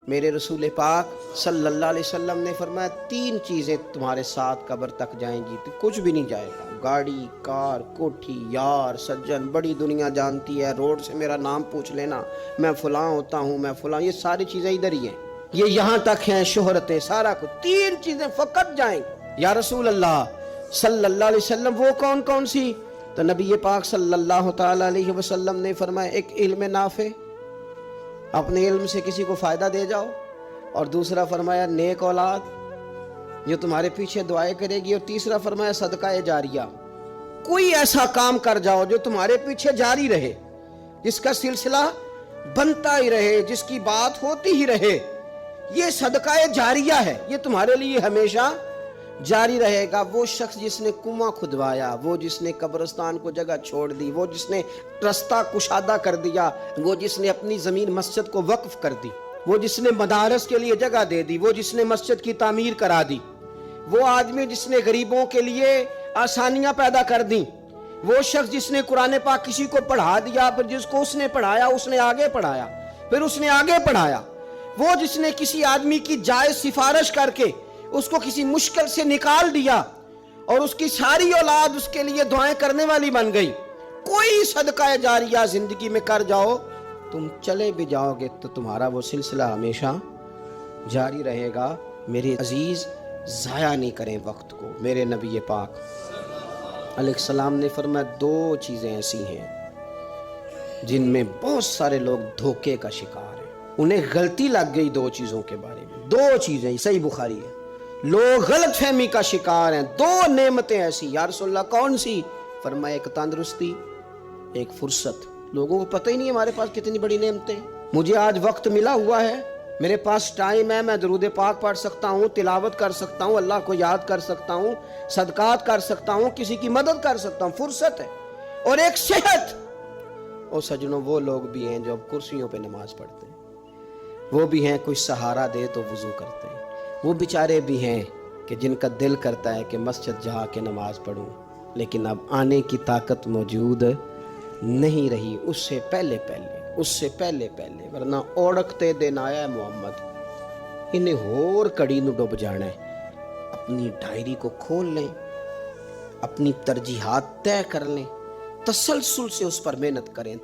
میرے رسول پاک صلی اللہ علیہ وسلم نے فرمایا 3 چیزیں تمہارے ساتھ قبر تک جائیں گی، تو کچھ بھی نہیں جائے گا، گاڑی، کار، کوٹھی، یار، سجن، بڑی دنیا جانتی ہے، روڈ سے میرا نام پوچھ لینا، میں فلاں ہوتا ہوں، میں فلاں، یہ ساری چیزیں ادھر ہی ہیں، یہ یہاں تک ہیں، شہرتیں، سارا کچھ، 3 چیزیں فقط جائیں گی۔ یا رسول اللہ صلی اللہ علیہ وسلم وہ کون کون سی؟ تو نبی پاک صلی اللہ تعالی علیہ وسلم نے فرمایا ایک علم نافع، اپنے علم سے کسی کو فائدہ دے جاؤ، اور دوسرا فرمایا نیک اولاد جو تمہارے پیچھے دعائیں کرے گی، اور تیسرا فرمایا صدقہ جاریہ، کوئی ایسا کام کر جاؤ جو تمہارے پیچھے جاری رہے، جس کا سلسلہ بنتا ہی رہے، جس کی بات ہوتی ہی رہے، یہ صدقہ جاریہ ہے، یہ تمہارے لیے ہمیشہ جاری رہے گا۔ وہ شخص جس نے کنواں کھدوایا، وہ جس نے قبرستان کو جگہ چھوڑ دی، وہ جس نے رستہ کشادہ کر دیا، وہ جس نے اپنی زمین مسجد کو وقف کر دی، وہ جس نے مدارس کے لیے جگہ دے دی، وہ جس نے مسجد کی تعمیر کرا دی، وہ آدمی جس نے غریبوں کے لیے آسانیاں پیدا کر دیں، وہ شخص جس نے قرآن پاک کسی کو پڑھا دیا، پھر جس کو اس نے پڑھایا اس نے آگے پڑھایا، پھر اس نے آگے پڑھایا، وہ جس نے کسی آدمی کی جائز سفارش کر کے اس کو کسی مشکل سے نکال دیا اور اس کی ساری اولاد اس کے لیے دعائیں کرنے والی بن گئی۔ کوئی صدقہ جاریہ زندگی میں کر جاؤ، تم چلے بھی جاؤ گے تو تمہارا وہ سلسلہ ہمیشہ جاری رہے گا۔ میرے عزیز، ضائع نہیں کریں وقت کو۔ میرے نبی پاک علیہ السلام نے فرمایا 2 چیزیں ایسی ہیں جن میں بہت سارے لوگ دھوکے کا شکار ہیں، انہیں غلطی لگ گئی 2 چیزوں کے بارے میں، 2 چیزیں، صحیح بخاری ہے، لوگ غلط فہمی کا شکار ہیں، 2 نعمتیں ایسی۔ یا رسول اللہ کون سی؟ فرمایا ایک تندرستی، ایک فرصت۔ لوگوں کو پتہ ہی نہیں ہمارے پاس کتنی بڑی نعمتیں ہیں۔ مجھے آج وقت ملا ہوا ہے، میرے پاس ٹائم ہے، میں درود پاک پڑھ سکتا ہوں، تلاوت کر سکتا ہوں، اللہ کو یاد کر سکتا ہوں، صدقات کر سکتا ہوں، کسی کی مدد کر سکتا ہوں، فرصت ہے، اور ایک صحت۔ اور سجنوں، وہ لوگ بھی ہیں جو اب کرسیوں پہ نماز پڑھتے ہیں، وہ بھی ہیں کوئی سہارا دے تو وضو کرتے ہیں، وہ بیچارے بھی ہیں کہ جن کا دل کرتا ہے کہ مسجد جا کے نماز پڑھوں، لیکن اب آنے کی طاقت موجود نہیں رہی، اس سے پہلے ورنہ اوڑکتے دن آیا ہے محمد، انہیں ہور کڑی نو ڈوب جانا ہے۔ اپنی ڈائری کو کھول لیں، اپنی ترجیحات طے کر لیں، تسلسل سے اس پر محنت کریں،